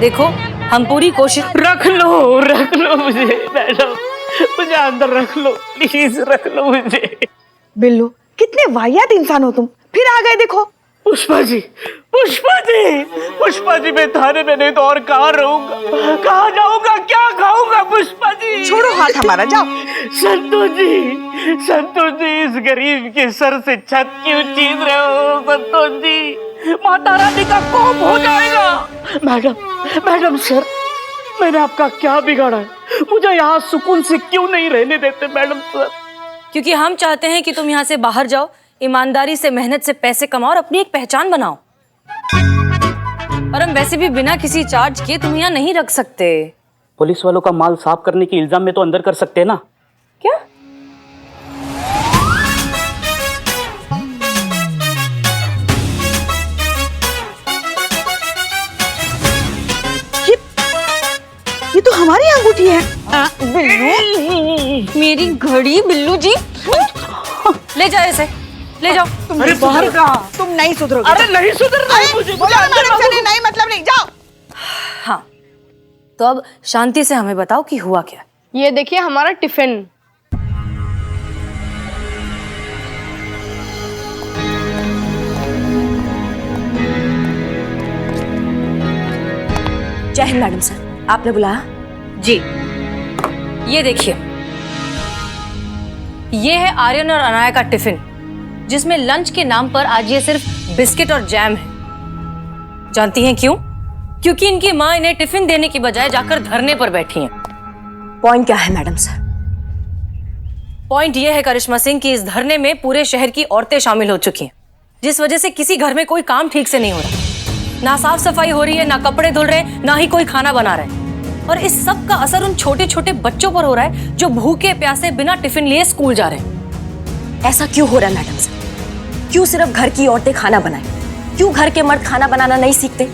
देखो हम पूरी कोशिश। रख लो मुझे मैडम, मुझे अंदर रख लो प्लीज, रख लो मुझे। बिल्लू कितने वाहियात इंसान हो तुम, फिर आ गए देखो। पुष्पा जी मैं थाने में नहीं तो और कहाँ रहूंगा, कहाँ जाऊंगा, क्या खाऊंगा पुष्पा जी? छोड़ो हाथ हमारा, जाओ। संतोष जी इस गरीब के सर से छत क्यों छीन रहे हो संतोष जी? माता रानी का कोप हो जाएगा। मैडम सर, मैंने आपका क्या बिगाड़ा है? मुझे यहाँ सुकून से क्यों नहीं रहने देते मैडम सर? क्योंकि हम चाहते हैं कि तुम यहाँ से बाहर जाओ, ईमानदारी से मेहनत से पैसे कमाओ और अपनी एक पहचान बनाओ। और हम वैसे भी बिना किसी चार्ज के तुम यहाँ नहीं रख सकते। पुलिस वालों का माल साफ करने के इल्जाम में तो अंदर कर सकते हैं ना? क्या? ये तो हमारी अंगूठी है। बिल्लू, मेरी घड़ी। बिल्लू जी ले जाओ इसे, ले जाओ। अरे बाहर कहाँ? तुम नहीं सुधरोगे। अरे नहीं सुधरना है मुझे, बोलो मैडम से नहीं मतलब नहीं, जाओ। हाँ तो अब शांति से हमें बताओ कि हुआ क्या। ये देखिए हमारा टिफिन। जय हिंद मैडम सर, आपने बुलाया? जी। ये देखिए, ये है आर्यन और अनाया का टिफिन, जिसमें लंच के नाम पर आज ये सिर्फ बिस्किट और जैम है। जानती हैं क्यों? क्योंकि इनकी माँ इन्हें टिफिन देने की बजाय जाकर धरने पर बैठी हैं। पॉइंट क्या है मैडम सर? पॉइंट ये है करिश्मा सिंह कि इस धरने में पूरे शहर की औरतें शामिल हो चुकी हैं, जिस वजह से किसी घर में कोई काम ठीक से नहीं हो रहा। ना साफ सफाई हो रही है, ना कपड़े धुल रहे, ना ही कोई खाना बना रहे। और इस सब का असर उन छोटे छोटे बच्चों पर हो रहा है जो भूखे प्यासे बिना टिफिन लिए स्कूल जा रहे हैं। ऐसा क्यों हो रहा है मैडम सर? क्यों सिर्फ घर की औरतें खाना बनाएं? क्यों घर के मर्द खाना बनाना नहीं सीखते?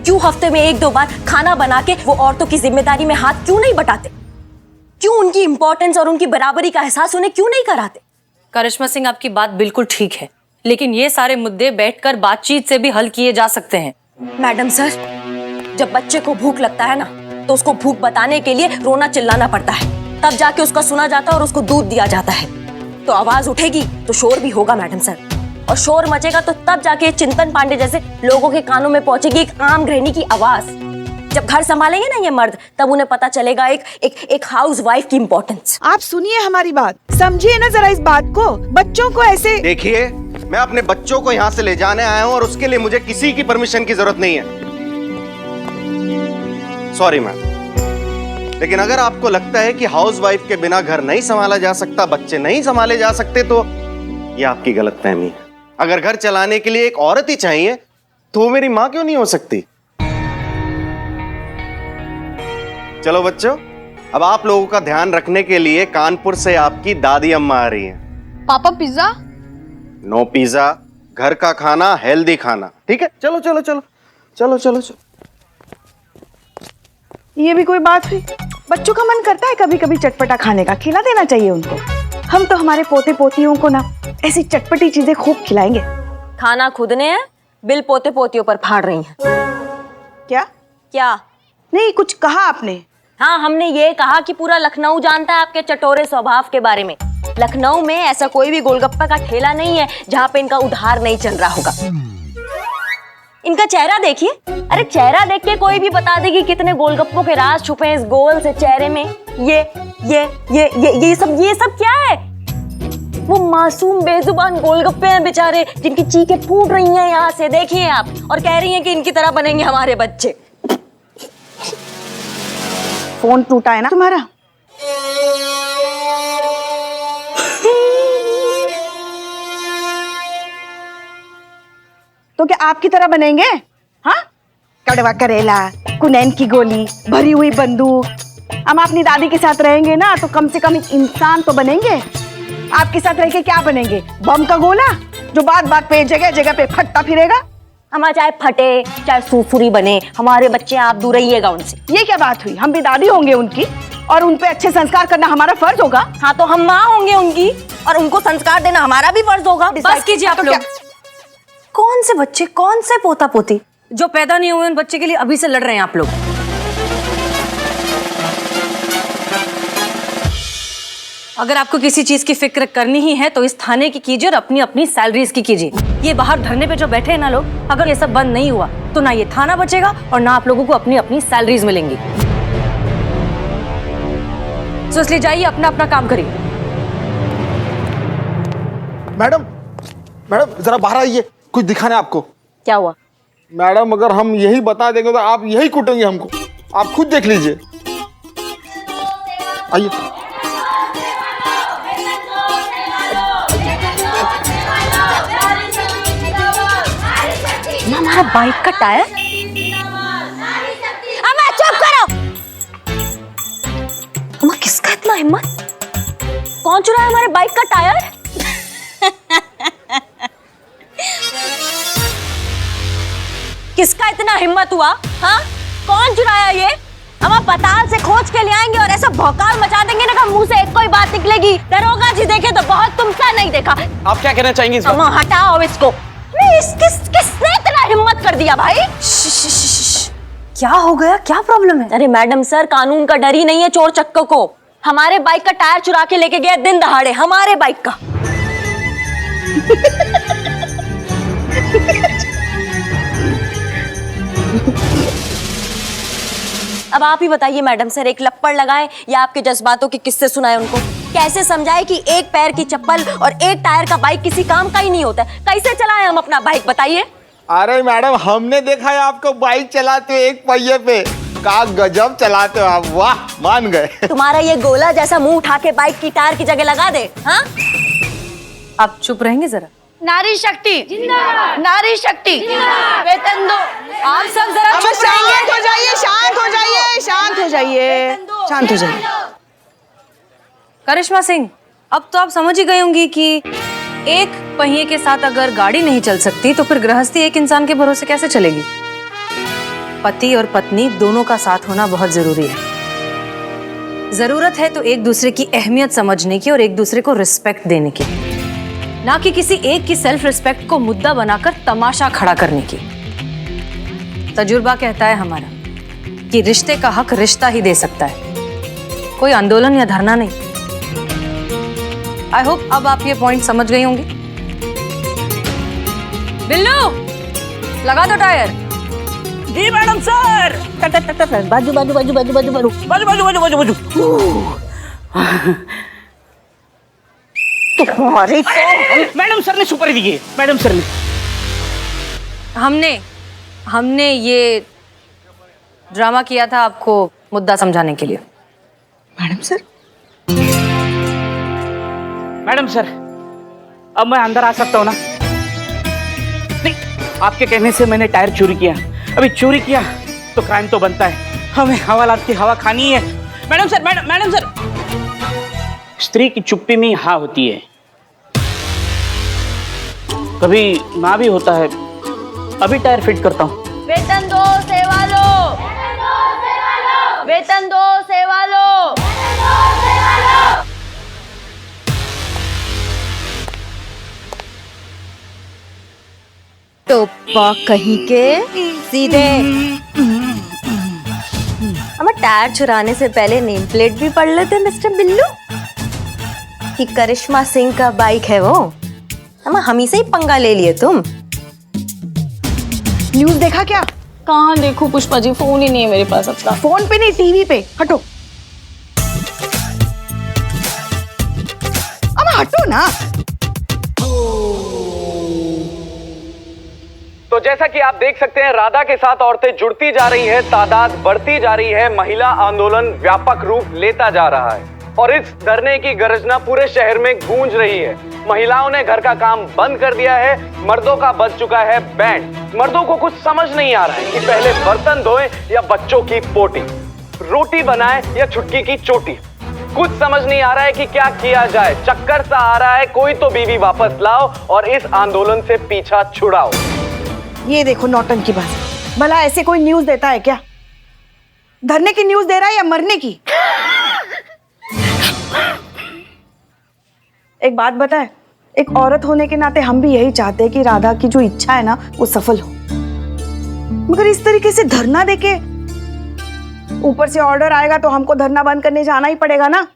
क्यों हफ्ते में 1-2 बार खाना बना के वो औरतों की जिम्मेदारी में हाथ क्यों नहीं बटाते? क्यों उनकी इंपॉर्टेंस और उनकी बराबरी का एहसास उन्हें क्यों नहीं कराते? करिश्मा सिंह, आपकी बात बिल्कुल ठीक है, लेकिन ये सारे मुद्दे बैठकर बातचीत से भी हल किए जा सकते हैं। मैडम सर, जब बच्चे को भूख लगता है ना, तो उसको भूख बताने के लिए रोना चिल्लाना पड़ता है, तब जाके उसका सुना जाता है और उसको दूध दिया जाता है। तो आवाज उठेगी तो शोर भी होगा मैडम सर, और शोर मचेगा तो तब जाके चिंतन पांडे जैसे लोगों के कानों में पहुंचेगी एक आम गृहिणी की आवाज। जब घर संभालेंगे ना ये मर्द, तब उन्हें पता चलेगा एक हाउस वाइफ की इम्पोर्टेंस। आप सुनिए हमारी बात, समझिए ना जरा इस बात को। बच्चों को ऐसे देखिए, मैं अपने बच्चों को यहाँ से ले जाने आया हूँ और उसके लिए मुझे किसी की परमिशन की जरूरत नहीं है। सॉरी मैम, लेकिन अगर आपको लगता है कि हाउसवाइफ के बिना घर नहीं संभाला जा सकता, बच्चे नहीं संभाले जा सकते, तो ये आपकी गलतफहमी है। अगर घर चलाने के लिए एक औरत ही चाहिए तो वो मेरी माँ क्यों नहीं हो सकती? चलो बच्चों, अब आप लोगों का ध्यान रखने के लिए कानपुर से आपकी दादी अम्मा आ रही हैं। पापा पिज्जा? नो पिज्जा, घर का खाना, हेल्दी खाना, ठीक है? चलो चलो चलो चलो चलो चलो। ये भी कोई बात हुई? बच्चों का मन करता है कभी कभी चटपटा खाने का, खिला देना चाहिए उनको। हम तो हमारे पोते पोतियों को ना ऐसी चटपटी चीजें खूब खिलाएंगे। खाना खुद ने है, बिल पोते पोतियों पर फाड़ रही हैं। क्या? क्या नहीं, कुछ कहा आपने? हाँ, हमने ये कहा कि पूरा लखनऊ जानता है आपके चटोरे स्वभाव के बारे में। लखनऊ में ऐसा कोई भी गोलगप्पा का ठेला नहीं है जहाँ पे इनका उधार नहीं चल रहा होगा। इनका चेहरा देखिए, अरे चेहरा देख के कोई भी बता देगी कितने गोलगप्पों के राज छुपे हैं इस गोल से चेहरे में। ये सब क्या है? वो मासूम बेजुबान गोलगप्पे हैं बेचारे, जिनकी चीखें फूट रही हैं यहाँ से, देखिए आप, और कह रही हैं कि इनकी तरह बनेंगे हमारे बच्चे। फोन टूटा है ना तुम्हारा? तो क्या आपकी तरह बनेंगे? हाँ, कड़वा करेला, कुनैन की गोली, भरी हुई बंदूक। हम अपनी दादी के साथ रहेंगे ना, तो कम से कम एक इंसान तो बनेंगे। आपके साथ रह के क्या बनेंगे? बम का गोला जो बात बात पे जगह जगह पे फटता फिरेगा। हमारा चाहे फटे चाहे सूफुरी बने, हमारे बच्चे आप दूर रहिएगा उनसे। ये क्या बात हुई? हम भी दादी होंगे उनकी, और उन पे अच्छे संस्कार करना हमारा फर्ज होगा। हाँ, तो हम माँ होंगे उनकी, और उनको संस्कार देना हमारा भी फर्ज होगा। बस कीजिए आप लोग। कौन से बच्चे, कौन से पोता पोती जो पैदा नहीं हुए, उन बच्चे के लिए अभी से लड़ रहे हैं आप लोग? अगर आपको किसी चीज की फिक्र करनी ही है तो इस थाने की कीजिए और अपनी अपनी सैलरीज की कीजिए। ये बाहर धरने पे जो बैठे हैं ना लोग, अगर ये सब बंद नहीं हुआ तो ना ये थाना बचेगा और ना आप लोगों को अपनी अपनी सैलरीज मिलेंगी। तो इसलिए जाइए, अपना अपना काम करिए। मैडम मैडम जरा बाहर आइए, कुछ दिखाना है आपको। क्या हुआ? मैडम अगर हम यही बता देंगे तो आप यही कूटेंगे हमको, आप खुद देख लीजिए। आइए। हमारा बाइक का टायर? अम्मा चुप करो। अम्मा किसका इतना हिम्मत? कौन चुराया हमारे बाइक का टायर? किसका इतना हिम्मत हुआ? हाँ, कौन चुराया ये? अम्मा पताल से खोज के ले आएंगे और ऐसा भौकाल मचा देंगे ना कि मुंह से एक कोई बात निकलेगी। दरोगा जी देखे तो बहुत, तुमसा नहीं देखा। आप क्या कहना चाहेंगे इस बात? अम्मा हटाओ इसको। किसने इतना हिम्मत कर दिया भाई? क्या हो गया, क्या प्रॉब्लम है? अरे मैडम सर, कानून का डर ही नहीं है चोर चक्कों को। हमारे बाइक का टायर चुरा के लेके गए दिन दहाड़े, हमारे बाइक का। अब आप ही बताइए मैडम सर, एक लप्पड़ लगाए या आपके जज्बातों के किस्से सुनाए उनको? कैसे समझाए कि एक पैर की चप्पल और एक टायर का बाइक किसी काम का ही नहीं होता? कैसे चलाएं हम अपना बाइक, बताइए? अरे मैडम हमने देखा है आपको बाइक चलाते हुए एक पहिए पे, का गजब चलाते हो आप, वाह मान गए। तुम्हारा ये गोला जैसा मुंह उठा के बाइक की टायर की जगह लगा दे। हाँ, आप चुप रहेंगे जरा? नारी शक्ति जिंदाबाद, नारी शक्ति जिंदाबाद, वेतन दो। आप सब जरा चुप रहेंगे। शांत हो जाइए, शांत हो जाइए, शांत हो जाइए, शांत हो जाइए। करिश्मा सिंह, अब तो आप समझ ही गई होंगी कि एक पहिए के साथ अगर गाड़ी नहीं चल सकती तो फिर गृहस्थी एक इंसान के भरोसे कैसे चलेगी? पति और पत्नी दोनों का साथ होना बहुत जरूरी है। जरूरत है तो एक दूसरे की अहमियत समझने की और एक दूसरे को रिस्पेक्ट देने की, ना कि किसी एक की सेल्फ रिस्पेक्ट को मुद्दा बनाकर तमाशा खड़ा करने की। तजुर्बा कहता है हमारा कि रिश्ते का हक रिश्ता ही दे सकता है, कोई आंदोलन या धरना नहीं। आई होप अब आप ये पॉइंट समझ गई होंगी। बिल्लू, लगा दो टायर। जी मैडम सर। बाजू बाजू बाजू बाजू बाजू बाजू बाजू बाजू बाजू बाजू बाजू। तुम्हारी मैडम सर ने सुपारी दी है, मैडम सर ने। हमने ये ड्रामा किया था आपको मुद्दा समझाने के लिए। मैडम सर, मैडम सर, अब मैं अंदर आ सकता हूँ ना? नहीं, आपके कहने से मैंने टायर चोरी किया। अभी चोरी किया तो क्राइम तो बनता है, हमें हवालात की हवा खानी है। मैडम सर, मैडम सर, स्त्री की चुप्पी में हाँ होती है, कभी ना भी होता है। अभी टायर फिट करता हूँ। वेतन दो सेवा लो, वेतन दो सेवा लो। टोपा कहीं के, सीधे। हमें टायर चुराने से पहले नेम प्लेट भी पढ़ लेते मिस्टर बिल्लू कि करिश्मा सिंह का बाइक है वो। हम ही से ही पंगा ले लिए तुम। न्यूज़ देखा क्या? कहाँ देखो पुष्पा जी, फोन ही नहीं है मेरे पास अपना। फोन पे नहीं, टीवी पे। हटो, अब हटो ना। तो जैसा कि आप देख सकते हैं, राधा के साथ औरतें जुड़ती जा रही है, तादाद बढ़ती जा रही है, महिला आंदोलन व्यापक रूप लेता जा रहा है और इस धरने की गर्जना पूरे शहर में गूंज रही है। महिलाओं ने घर का काम बंद कर दिया है, मर्दों का बज चुका है बैंड। मर्दों को कुछ समझ नहीं आ रहा है कि पहले बर्तन धोएं या बच्चों की पोटी, रोटी बनाएं या छुटकी की चोटी। कुछ समझ नहीं आ रहा है कि क्या किया जाए। चक्कर सा आ रहा है, कोई तो बीवी वापस लाओ और इस आंदोलन से पीछा छुड़ाओ। ये देखो नौटंकी बात, भला ऐसे कोई न्यूज़ देता है क्या? धरने की न्यूज़ दे रहा है या मरने की? एक बात बताए, एक औरत होने के नाते हम भी यही चाहते हैं कि राधा की जो इच्छा है ना वो सफल हो, मगर इस तरीके से धरना देके ऊपर से ऑर्डर आएगा तो हमको धरना बंद करने जाना ही पड़ेगा ना।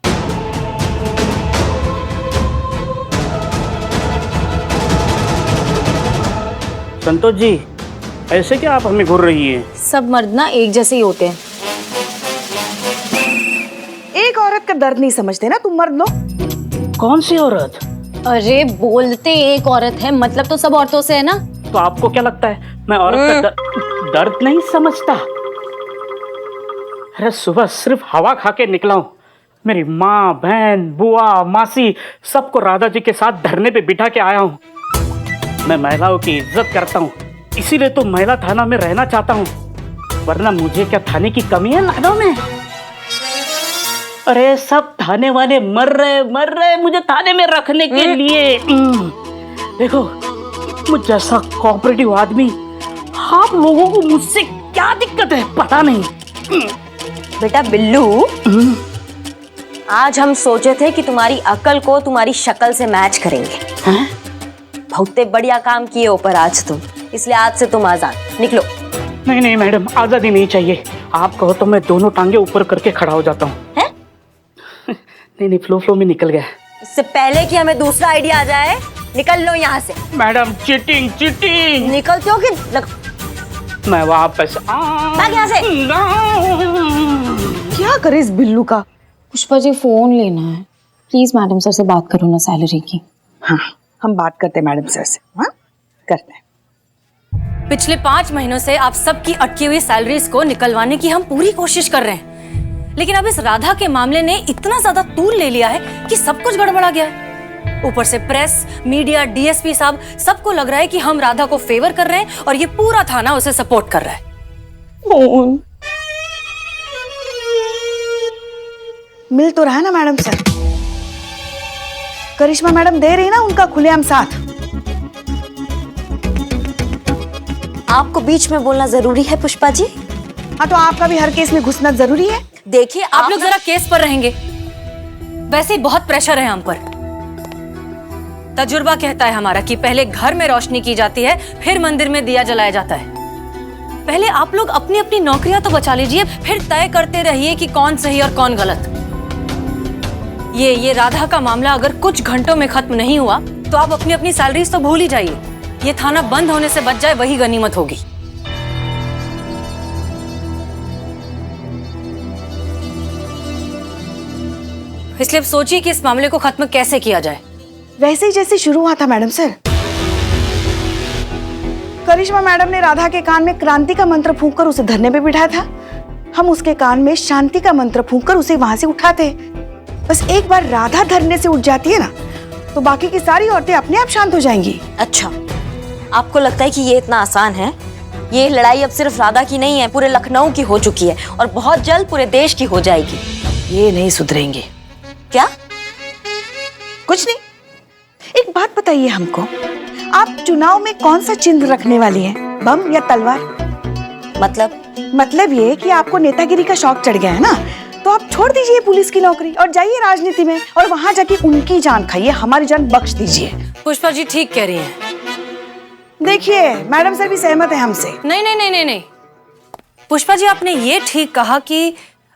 संतोष जी, ऐसे क्या आप हमें घूर रही हैं? सब मर्द ना एक जैसे ही होते हैं। एक औरत का दर्द नहीं समझते ना तुम मर्द लोग। कौन सी औरत? अरे बोलते एक औरत है, मतलब तो सब औरतों से है ना। तो आपको क्या लगता है मैं औरत का दर्द नहीं समझता? अरे सुबह सिर्फ हवा खा के निकला हूँ। मेरी माँ, बहन, बुआ, मासी सबको राधा जी के साथ धरने पे बिठा के आया हूँ। मैं महिलाओं की इज्जत करता हूँ, इसीलिए तो महिला थाना में रहना चाहता हूँ, वरना मुझे क्या थाने की कमी है लाडो में? अरे सब थाने वाले मर रहे मुझे थाने में रखने के लिए। देखो, मुझ जैसा कोऑपरेटिव आदमी, आप लोगों को मुझसे क्या दिक्कत है पता नहीं। बेटा बिल्लू, आज हम सोचे थे कि तुम्हारी अकल को तुम्हारी शक्ल से मैच करेंगे। बहुत बढ़िया काम किए ऊपर आज तुम, इसलिए आज से तुम आजाद। निकलो। नहीं मैडम, आजादी नहीं चाहिए। आप कहो तो मैं दोनों टांगे ऊपर करके खड़ा हो जाता हूँ। नहीं, फ्लो में निकल गया। इससे पहले कि हमें दूसरा आइडिया आ जाए, निकल लो यहाँ से। Madam cheating. निकलते हो कि मैं वापस भाग यहाँ से। क्या करे इस बिल्लू का। पुष्पा जी, फोन लेना है प्लीज। मैडम सर से बात करो ना सैलरी की। हाँ, हम बात करते हैं मैडम सर से। हाँ, करते हैं। पिछले 5 महीनों से आप सबकी अटकी हुई सैलरीज को निकलवाने की हम पूरी कोशिश कर रहे हैं, लेकिन अब इस राधा के मामले ने इतना ज्यादा तूल ले लिया है कि सब कुछ गड़बड़ा गया है। ऊपर से प्रेस, मीडिया, डीएसपी साहब सबको लग रहा है कि हम राधा को फेवर कर रहे हैं और ये पूरा थाना उसे सपोर्ट कर रहा है। मिल तो रहा है ना मैडम सर। करिश्मा मैडम दे रही ना उनका खुलेआम साथ। आपको बीच में बोलना जरूरी है पुष्पा जी? हाँ, तो आपका भी हर केस में घुसना जरूरी है। देखिए, आप लोग जरा केस पर रहेंगे। वैसे ही बहुत प्रेशर है हम पर। तजुर्बा कहता है हमारा कि पहले घर में रोशनी की जाती है, फिर मंदिर में दिया जलाया जाता है। पहले आप लोग अपनी अपनी नौकरियां तो बचा लीजिए, फिर तय करते रहिए कि कौन सही और कौन गलत। ये राधा का मामला अगर कुछ घंटों में खत्म नहीं हुआ तो आप अपनी अपनी सैलरीज तो भूल ही जाइए। ये थाना बंद होने से बच जाए, वही गनीमत होगी। इसलिए अब सोचिए कि इस मामले को खत्म कैसे किया जाए। वैसे ही जैसे शुरू हुआ था मैडम सर। करिश्मा मैडम ने राधा के कान में क्रांति का मंत्र फूंककर उसे धरने पे बिठाया था। हम उसके कान में शांति का मंत्र फूंककर उसे वहां से उठाते। बस एक बार राधा धरने से उठ जाती है ना, तो बाकी की सारी औरतें अपने आप शांत हो जाएंगी। अच्छा, आपको लगता है कि ये इतना आसान है? ये लड़ाई अब सिर्फ राधा की नहीं है, पूरे लखनऊ की हो चुकी है और बहुत जल्द पूरे देश की हो जाएगी। ये नहीं सुधरेंगे। क्या? कुछ नहीं। एक बात बताइए हमको, आप चुनाव में कौन सा चिन्ह रखने वाली हैं? बम या तलवार? मतलब ये कि आपको नेतागिरी का शौक चढ़ गया है ना, तो आप छोड़ दीजिए पुलिस की नौकरी और जाइए राजनीति में, और वहां जाके उनकी जान खाइए, हमारी जान बख्श दीजिए। पुष्पा जी ठीक कह रही हैं। देखिए, मैडम सर भी सहमत है हमसे। नहीं। पुष्पा जी, आपने ये ठीक कहा कि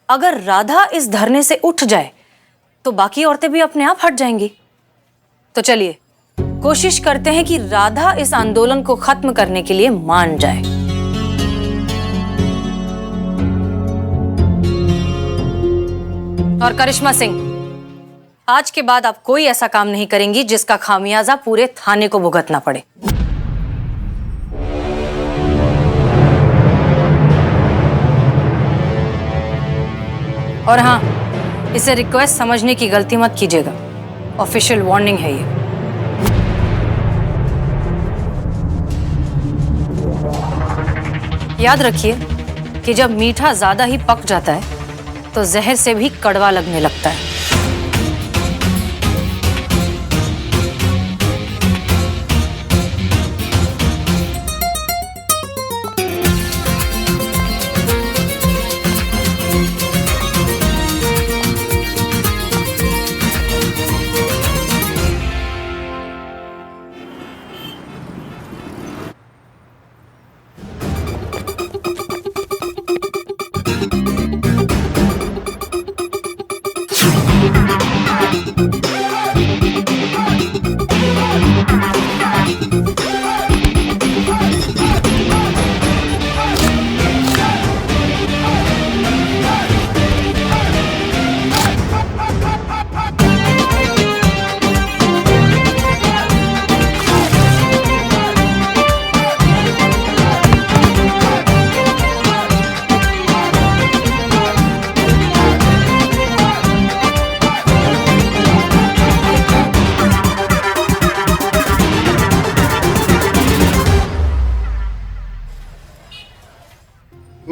अगर राधा इस धरने से उठ जाए तो बाकी औरतें भी अपने आप हट जाएंगी। तो चलिए कोशिश करते हैं कि राधा इस आंदोलन को खत्म करने के लिए मान जाए। और करिश्मा सिंह, आज के बाद आप कोई ऐसा काम नहीं करेंगी जिसका खामियाजा पूरे थाने को भुगतना पड़े। और हाँ, इसे रिक्वेस्ट समझने की गलती मत कीजिएगा। ऑफिशियल वार्निंग है ये। याद रखिए कि जब मीठा ज्यादा ही पक जाता है तो जहर से भी कड़वा लगने लगता है।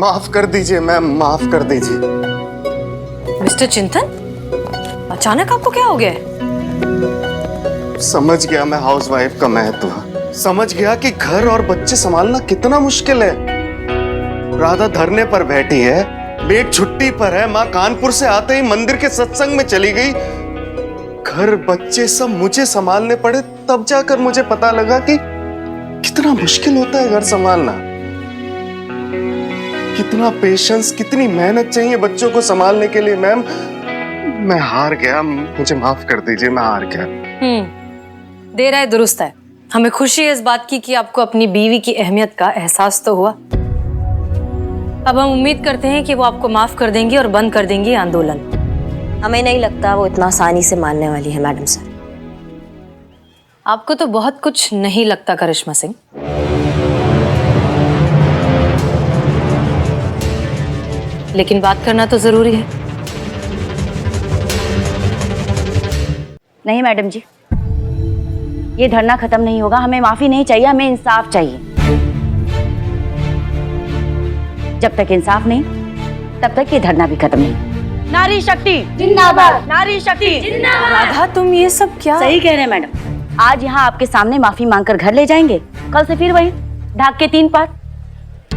माफ कर दीजिए मैम, माफ कर दीजिए। मिस्टर चिंतन, अचानक आपको क्या हो गया है? समझ गया मैं हाउसवाइफ का महत्व, समझ गया कि घर और बच्चे संभालना कितना मुश्किल है। राधा धरने पर बैठी है, बेट छुट्टी पर है, माँ कानपुर से आते ही मंदिर के सत्संग में चली गई, घर बच्चे सब मुझे संभालने पड़े। तब जाकर मुझे पता लगा कि कितना मुश्किल होता है घर संभालना, कितना पेशेंस, कितनी मेहनत चाहिए बच्चों को संभालने के लिए। मैम मैं हार गया, मुझे माफ कर दीजिए, मैं हार गया। देर आए दुरुस्त है। हमें खुशी है इस बात की कि आपको अपनी बीवी की अहमियत का एहसास तो हुआ। अब हम उम्मीद करते हैं कि वो आपको माफ कर देंगी और बंद कर देंगी आंदोलन। हमें नहीं लगता वो इतना आसानी से मानने वाली है मैडम सर। आपको तो बहुत कुछ नहीं लगता करिश्मा सिंह। लेकिन बात करना तो जरूरी है। नहीं मैडम जी, ये धरना खत्म नहीं होगा। हमें माफी नहीं चाहिए, हमें इंसाफ चाहिए। जब तक इंसाफ नहीं तब तक ये धरना भी खत्म नहीं। नारी शक्ति जिंदाबाद, नारी शक्ति जिंदाबाद। राधा, तुम ये सब क्या? सही कह रहे हैं मैडम। आज यहाँ आपके सामने माफी मांगकर घर ले जाएंगे, कल से फिर वही ढाक के 3 पात।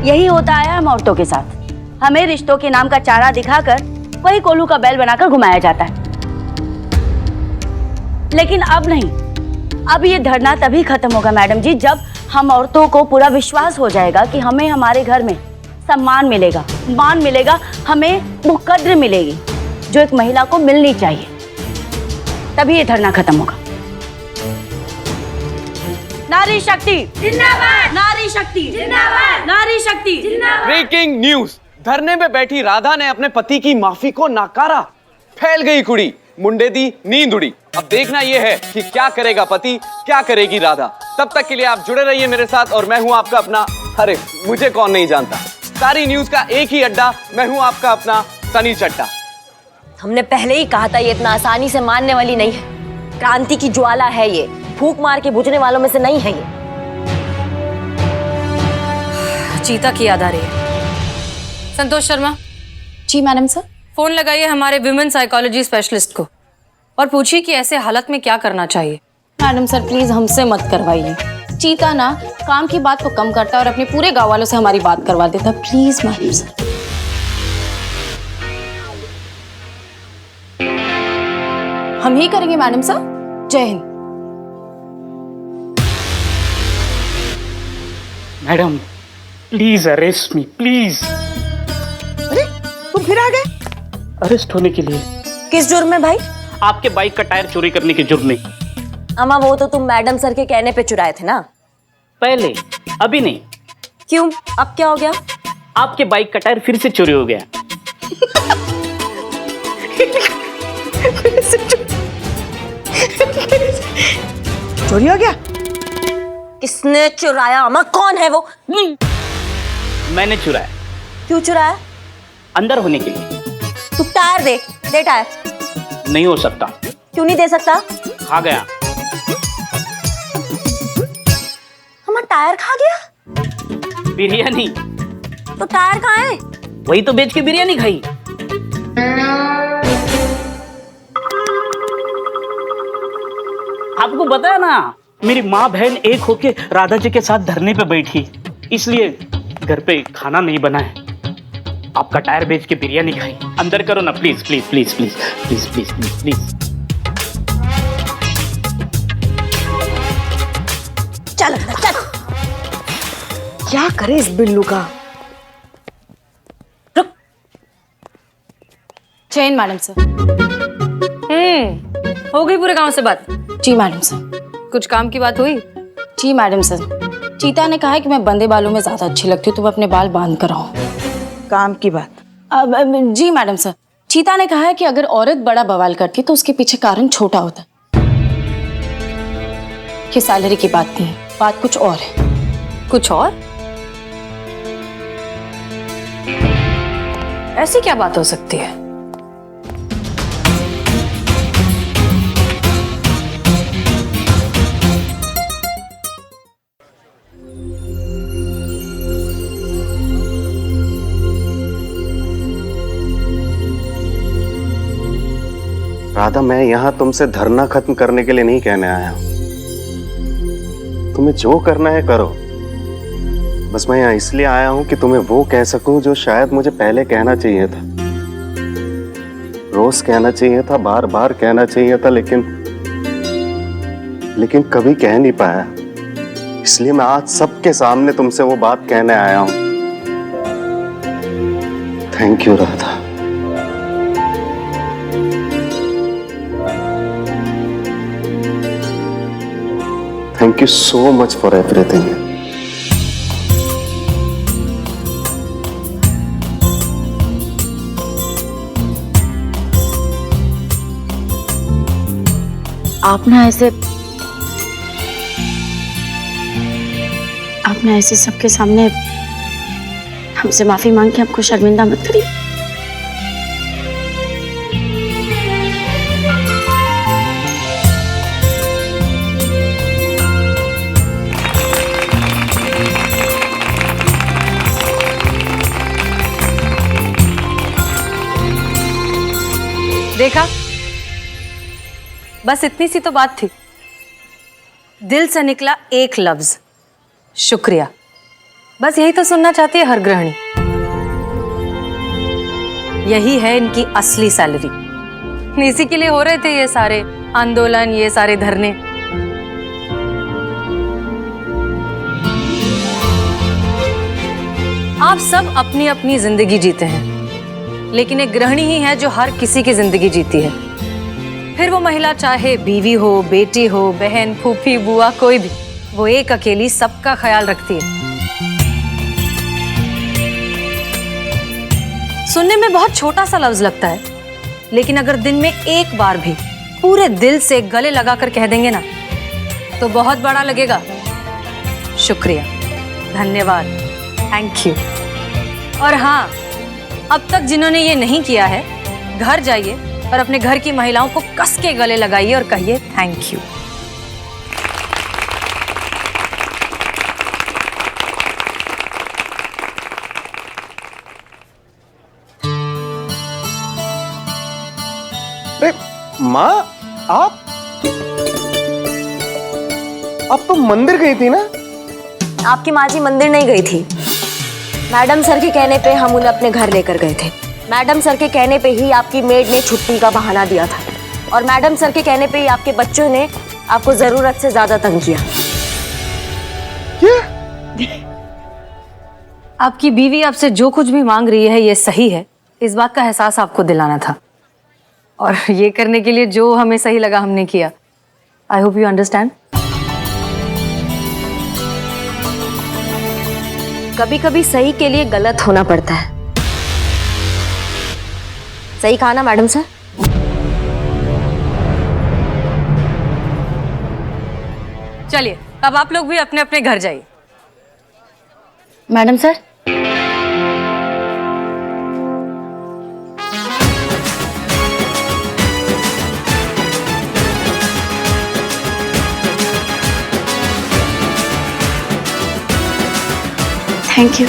यही होता है हम औरतों के साथ। हमें रिश्तों के नाम का चारा दिखाकर वही कोल्हू का बैल बनाकर घुमाया जाता है। लेकिन अब नहीं, अब ये धरना तभी खत्म होगा मैडम जी जब हम औरतों को पूरा विश्वास हो जाएगा कि हमें हमारे घर में सम्मान मिलेगा, मान मिलेगा, हमें वो कद्र मिलेगी जो एक महिला को मिलनी चाहिए। तभी ये धरना खत्म होगा। नारी शक्ति जिंदाबाद, नारी शक्ति जिंदाबाद, नारी शक्ति जिंदाबाद। ब्रेकिंग न्यूज, धरने में बैठी राधा ने अपने पति की माफी को नकारा। फैल गई कुड़ी, मुंडे दी नींद उड़ी। अब देखना यह है कि क्या करेगा पति, क्या करेगी राधा। तब तक के लिए आप जुड़े रहिए मेरे साथ और मैं हूं आपका अपना, अरे मुझे कौन नहीं जानता, सारी न्यूज का एक ही अड्डा, मैं हूं आपका अपना सनी चड्डा। हमने पहले ही कहा था ये इतना आसानी से मानने वाली नहीं है। क्रांति की ज्वाला है ये, फूंक मार के बुझने वालों में से नहीं है ये। चीता की याद आ रही है। संतोष शर्मा। जी मैडम सर। फोन लगाइए हमारे विमेन साइकोलॉजी स्पेशलिस्ट को और पूछिए कि ऐसे हालत में क्या करना चाहिए। मैडम सर प्लीज हमसे मत करवाइए। चीता ना काम की बात को कम करता है और अपने पूरे गांव वालों से हमारी बात करवा देता। Please madam sir. हम ही करेंगे मैडम सर। जय Hind. Madam please arrest me please. अरे तुम फिर आ गए? अरेस्ट होने के लिए? किस जुर्म में भाई? आपके बाइक का टायर चोरी करने के जुर्म में। अम्मा वो तो तुम मैडम सर के कहने पे चुराए थे ना? पहले, अभी नहीं। क्यों, अब क्या हो गया? आपके बाइक का टायर फिर से चोरी हो गया। चोरी हो गया? किसने चुराया अम्मा? कौन है वो? मैंने चुराया। क्यों चुराया? अंदर होने के लिए। तू टायर दे टायर। नहीं हो सकता। क्यों नहीं दे सकता? खा गया। हमारा टायर खा गया? बिरयानी। तो टायर कहाँ है? वही तो बेच के बिरयानी खाई। आपको पता है ना, मेरी माँ बहन एक होके राधा जी के साथ धरने पे बैठी, इसलिए घर पे खाना नहीं बना है। आपका टायर बेच के बिरयानी खाई। अंदर करो ना please please please please please please please please. चल चल। क्या करे इस बिल्लू का? जय हिंद मैडम सर। हो गई पूरे गांव से बात? जी मैडम सर। कुछ काम की बात हुई? जी मैडम सर। चीता ने कहा है कि मैं बंदे बालों में ज्यादा अच्छी लगती हूँ तो मैं अपने बाल बांध कर आऊं। काम की बात? जी मैडम सर। चीता ने कहा है कि अगर औरत बड़ा बवाल करती तो उसके पीछे कारण छोटा होता है। ये सैलरी की बात नहीं है, बात कुछ और है। कुछ और? ऐसी क्या बात हो सकती है? राधा, मैं यहां तुमसे धरना खत्म करने के लिए नहीं कहने आया हूं। तुम्हें जो करना है करो। बस मैं यहाँ इसलिए आया हूं कि तुम्हें वो कह सकूं जो शायद मुझे पहले कहना चाहिए था, रोज कहना चाहिए था, बार बार कहना चाहिए था, लेकिन कभी कह नहीं पाया। इसलिए मैं आज सबके सामने तुमसे वो बात कहने आया हूं। Thank you Radha. Thank you so much for everything. आप ना ऐसे सबके सामने हमसे माफी मांग के आपको शर्मिंदा मत करिए। देखा, बस इतनी सी तो बात थी। दिल से निकला एक लफ्ज, शुक्रिया। बस यही तो सुनना चाहती है हर गृहिणी। यही है इनकी असली सैलरी। इसी के लिए हो रहे थे ये सारे आंदोलन, ये सारे धरने। आप सब अपनी अपनी जिंदगी जीते हैं, लेकिन एक गृहिणी ही है जो हर किसी की जिंदगी जीती है। फिर वो महिला चाहे बीवी हो, बेटी हो, बहन, फूफी, बुआ, कोई भी, वो एक अकेली सबका ख्याल रखती है। सुनने में बहुत छोटा सा लफ्ज लगता है, लेकिन अगर दिन में एक बार भी पूरे दिल से गले लगाकर कह देंगे ना, तो बहुत बड़ा लगेगा। शुक्रिया, धन्यवाद, थैंक यू। और हाँ, अब तक जिन्होंने ये नहीं किया है, घर जाइए और अपने घर की महिलाओं को कस के गले लगाइए और कहिए थैंक यू। अरे माँ, आप तो मंदिर गई थी ना? आपकी माँ जी मंदिर नहीं गई थी। मैडम सर के कहने पे हम उन्हें अपने घर लेकर गए थे। मैडम सर के कहने पे ही आपकी मेड ने छुट्टी का बहाना दिया था, और मैडम सर के कहने पे ही आपके बच्चों ने आपको जरूरत से ज्यादा तंग किया। आपकी बीवी आपसे जो कुछ भी मांग रही है ये सही है, इस बात का एहसास आपको दिलाना था, और ये करने के लिए जो हमें सही लगा हमने किया। I hope you understand. कभी कभी सही के लिए गलत होना पड़ता है। सही कहा ना मैडम सर? चलिए, अब आप लोग भी अपने अपने घर जाइए। Madam sir, thank you.